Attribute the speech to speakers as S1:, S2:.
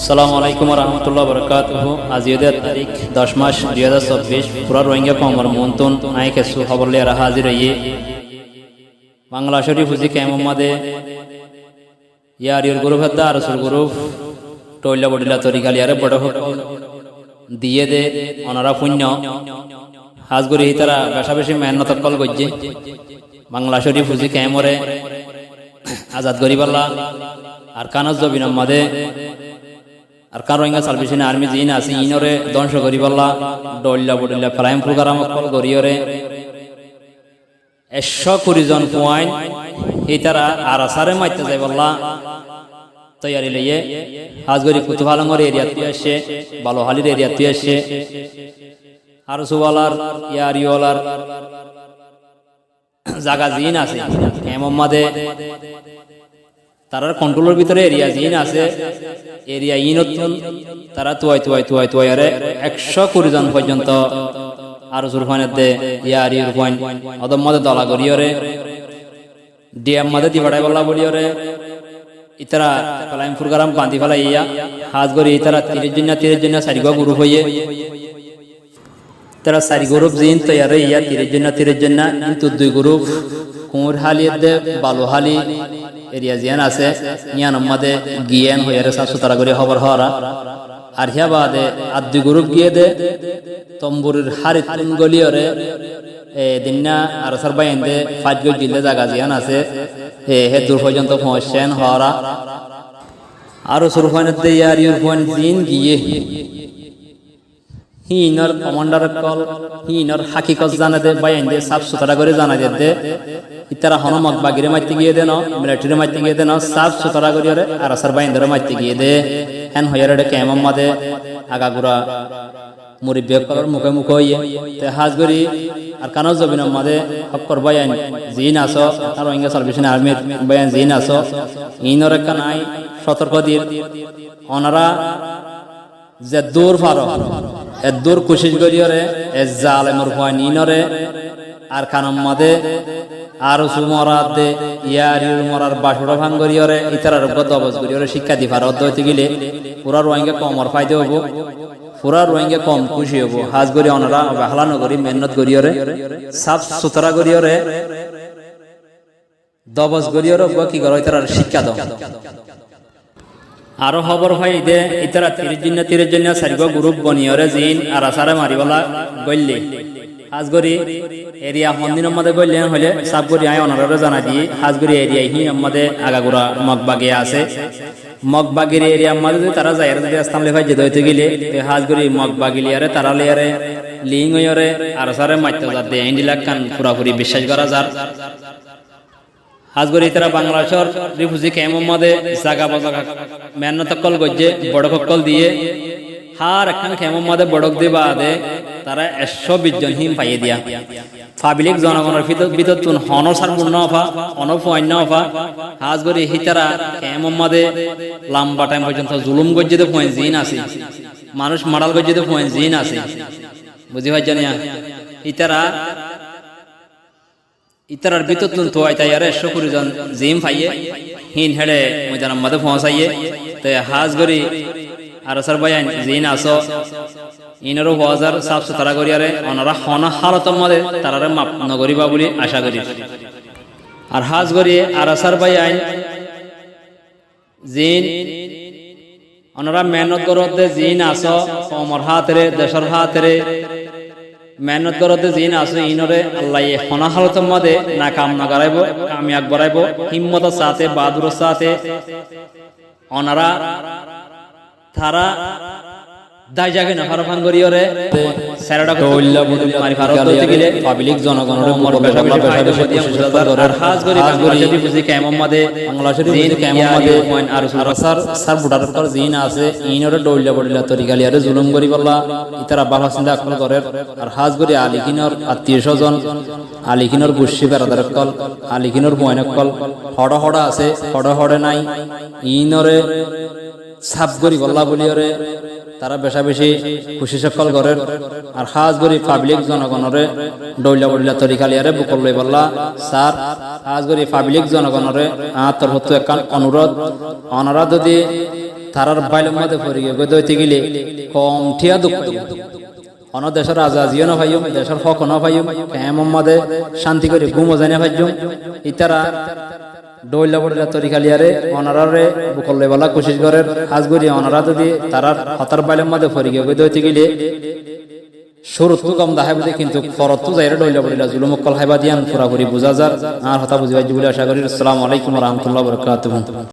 S1: আসসালামু আলাইকুম রহমতুল্লাহ বরকাতুহ। আজ ঈদের তারিখ 10 মাস 2024। পুরা রোহিঙ্গা কমর মন্তন আই কেসু খবর লিয়া হাজির হইয়ে বাংলা শরীফ হুজি কেমমাদে ইয়ারির গ্রুপ হাদা আরসুল গ্রুপ টইলা বডিলা তরিকালিয়ারে বড় দিয়ে দে অনারা পুণ্য হাজগুরি হিতারা বেশা বেশি মেহনত কল গজ্জে বাংলা শরীফ হুজি কেমরে আজাদ গরিবাল্লা আর কানজ জবিনম মাদে আর কার রোহিঙ্গা সালভেশন আর্মি জিন আছে ইনরে ধ্বংস করিবাল্লা ডল্লা বডিল্লা ফ্লাইং প্রোগ্রাম কল গরিয়রে 120 জন পয়েন্ট হিতারা আর আসারে মাইতে যাইবাল্লা তৈয়ারি লইয়ে হাজগরি কুতুবালঙ্গর এরিয়াতে আসে বালোহালির এরিয়াতে আসে আর সুওয়ালার ইয়ারিওয়ালার জায়গা জিন আছে কেমমাদে তারার কন্ট্রোলের ভিতরে এরিয়া জিন আছে এরিয়া ইনতুন তারা তুয়াই আরে 120 জন পর্যন্ত আর সুরফানের দে ইয়ারি রুফান অদম মদে দলা গরিয়রে ডিএম মদে দিবাড়াই বলা বলিয়রে ইতারা ফলাইম প্রোগ্রাম বাঁধি ফেলা ইয়া হাজ গরি ইতারা 30 জন সারিগো গ্রুপ হইয়ে তারা সারি গ্রুপ জিন তৈয়ারে ইয়া 30 জন কিন্তু দুই গ্রুপ কুমুরহালি দে বালোহালি এরিয়া জিয়ান আছে ইয়ান আমাদে গিয়ান হইয়ারে সাফ সুতরা করে খবর হরা আর হিয়া বাদে আর দুই গ্রুপ গিয়ে দে তম্বুরের হারিত গলিয়রে দিনা আর সারবাইন দে ফাইট গই জিলে জায়গা জিয়ান আছে হে দূর পর্যন্ত পৌঁছেন হরা আর সুরফানের দে ইয়ার ইউরফান জিন গিয়ে হিনর কমান্ডার কল হিনর হাকিকত জানা দে বাইন দে সাফ সুতরা করে জানা দে ইতারা হনমক বাগিরে মাইতে গিয়ে দেন মিলিটারি মাইতে গিয়ে দেন সাফ সুতরা করিয়রে আর আসার বাইন্দরে মাইতে গিয়ে দে হেন হইয়ারে কেমম মাদে আগাগুড়া মুরিব্বে কলর মুখে মুখ হইয়ে তে হাজগরি আর কানজ জবিন মাদে হক্কর বায়ান জিন আসো আর রোহিঙ্গা সালভেশন আর্মির বায়ান জিন আসো ইনর একটা নাই সতর্ক দিন ওনারা যে দূর ফারো এ দূর কোশিশ করিয়রে এ জালেমর ভয় ইনরে আর কানম মাদে আর সুমরাত দে ইয়ারির মরার বাসুড়া ভাঙ্গরিয়রে ইতারার গদ অবজ করিয়রে শিক্ষা দিফার অধ্যয়তে গিলে পুরা রোহিঙ্গা কমর ফায়দা হবো পুরা রোহিঙ্গা কম খুশি হবো হাজ গরি অনারা অবহেলা নগরী মেহনত করিয়রে সাফ সুতরা করিয়রে দবজ করিয়রে কি করো ইতারার শিক্ষা দাও আরো খবর হয় দে ইতারা 30 জন সারিব গ্রুপ বনিয়রে জিন আর আসারে মারিবালা গইলে হাজগরি এরিয়া মন্দির মধ্যে গইলেন হলে সাবগরি আয় অনারে জানা দিয়ে হাজগরি এরিয়া হি মধ্যে আগাগুড়া মগবাগে আছে মগবাগের এরিয়া মধ্যে তারা যায় যদি স্থান লেখাই যেতে হইতে গেলে হাজগরি মগবাগিলিয়ারে তারা লিয়ারে লিং হইরে আর সারে মাইতে যার দে ইন্ডিলাক কান পুরাপুরি বিশ্বাস করা যার হাজগরি তারা বাংলাদেশের রিফিউজি ক্যাম্প মধ্যে জায়গা বাজাগা মেহনত কল গজ্জে বড় কল দিয়ে হার একখান ক্যাম্প মধ্যে বড়ক দিবা দে তারা 120 জন হিম পাইয়ে দিয়া পাবলিক জনগণের ভিতর তুন হনসার পূর্ণ অফা অনপয়ন্য অফা হাজগরি হিতারা ক্যাম্প মধ্যে লম্বা টাইম পর্যন্ত জুলুম গজ্জে তো পয়েন্ট জিন আছে মানুষ মারাল গজ্জে তো পয়েন্ট জিন আছে বুঝি ভাই জানিয়া ইতারার ভিতর তুন তো আইতায়ারে 120 জন জিম পাইয়ে হিন হেড়ে ময়দানের মধ্যে পৌঁছাইয়ে তো হাজগরি আর সার বায়ান জিন আসো ইনরো বাজার সাফ সুতরা করিয়ারে ওনারা হনা হালতর মধ্যে তারারে মাপ নগরিবা বলি আশা করি আর হাজগরি আর সার বায়ান জিন ওনারা মেহনত করতে জিন আসো কমর হাতরে দেশের হাতরে মেহনত করতে জিন আসো ইনরে আল্লাহ হনা হালতর মধ্যে না কাম না করাইব কামিয়াব বাড়াইব হিম্মতের সাথে বাহাদুরের সাথে ওনারা তারা দাই জাগে না ফারফান করিয়রে সারাটা কইলা বদল মারি ফারত হতে গেলে পাবলিক জনগণের মর বেশা আর হাজ করি বাংলাদেশে বুঝি কেমন মাদে বাংলাদেশের জিন কেমন মাদে পয়েন্ট আর সার বুড়ার পর জিন আছে ইনরে ডইলা বড়িলা তরিকালিয়ারে জুলুম করি বললা ইতারা বাবা চিন্তা আকল করে আর হাজ করি আলিকিনর আত্মীয় স্বজন আলিকিনর গুষ্টি বেরাদার কল আলিকিনর পয়েন্ট কল হড় আছে হড় নাই ইনরে সাফ করি বললা বলিয়রে তারা বেশা বেশি খুশি সকল করেন আর খাস করি পাবলিক জনগণরে ডইলা বড়িলা তরিকালিয়ারে বুকল লই বললা স্যার খাস করি পাবলিক জনগণরে তরফত একখান অনুরোধ অনারা যদি তারার বাইলের মধ্যে পড়ে গিয়ে দইতে গেলে কম ঠিয়া দুঃখ অন দেশের রাজা জিও না ভাইম দেশের হক না ভাইম কেমন মধ্যে শান্তি করে ঘুমো জানে ভাইম ইতারা ডইলা বড়লা তরিকালিয়ারে অনারারে বুকলে বলা কোশিশ করে হাজগরি অনারা যদি তারার হতার বাইলের মধ্যে পড়ে গিয়ে দইতে গেলে শুরুত কম দাহাই বুঝে কিন্তু ফরত যাইরে ডইলা বড়লা জুলুমকল হাইবা দিয়ান পুরাপুরি বুঝা যার আর হতা বুঝিবাই বলে আশা করি। আসসালামু আলাইকুম ওয়া রাহমাতুল্লাহি ওয়া বারাকাতুহু।